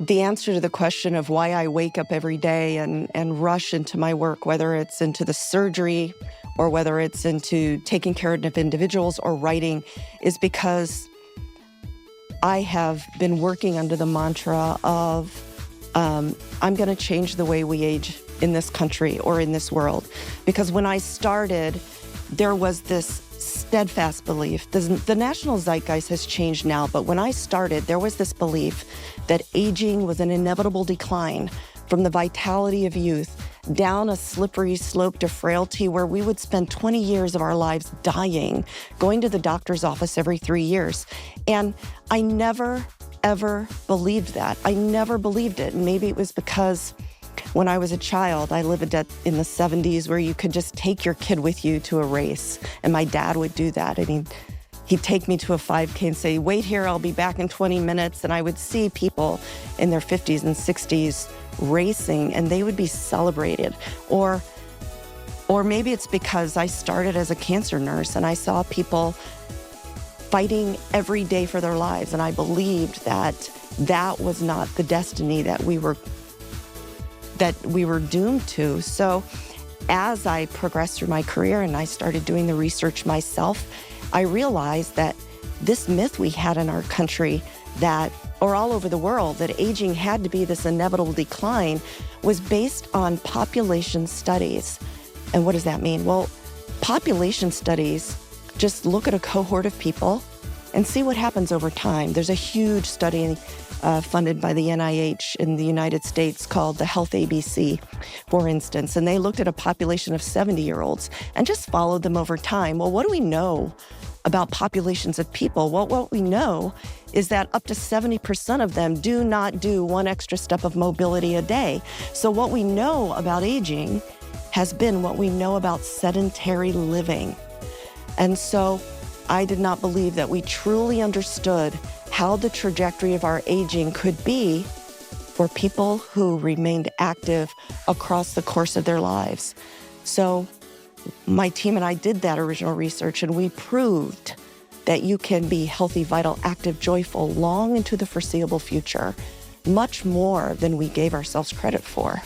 The answer to the question of why I wake up every day and rush into my work, whether it's into the surgery or whether it's into taking care of individuals or writing, is because I have been working under the mantra of I'm going to change the way we age in this country or in this world. Because when I started, there was this steadfast belief. The national zeitgeist has changed now, but when I started, there was this belief that aging was an inevitable decline from the vitality of youth down a slippery slope to frailty where we would spend 20 years of our lives dying, going to the doctor's office every 3 years. And I never, ever believed that. I never believed it. And maybe it was because when I was a child, I lived in the 70s where you could just take your kid with you to a race. And my dad would do that. I mean, he'd take me to a 5K and say, wait here, I'll be back in 20 minutes. And I would see people in their 50s and 60s racing, and they would be celebrated. Or maybe it's because I started as a cancer nurse and I saw people fighting every day for their lives. And I believed that that was not the destiny that we were doomed to. So as I progressed through my career and I started doing the research myself, I realized that this myth we had in our country or all over the world, that aging had to be this inevitable decline, was based on population studies. And what does that mean? Well, population studies just look at a cohort of people and see what happens over time. There's a huge study funded by the NIH in the United States called the Health ABC, for instance, and they looked at a population of 70-year-olds and just followed them over time. Well, what do we know about populations of people? Well, what we know is that up to 70% of them do not do one extra step of mobility a day. So what we know about aging has been what we know about sedentary living. And so I did not believe that we truly understood how the trajectory of our aging could be for people who remained active across the course of their lives. So my team and I did that original research, and we proved that you can be healthy, vital, active, joyful long into the foreseeable future, much more than we gave ourselves credit for.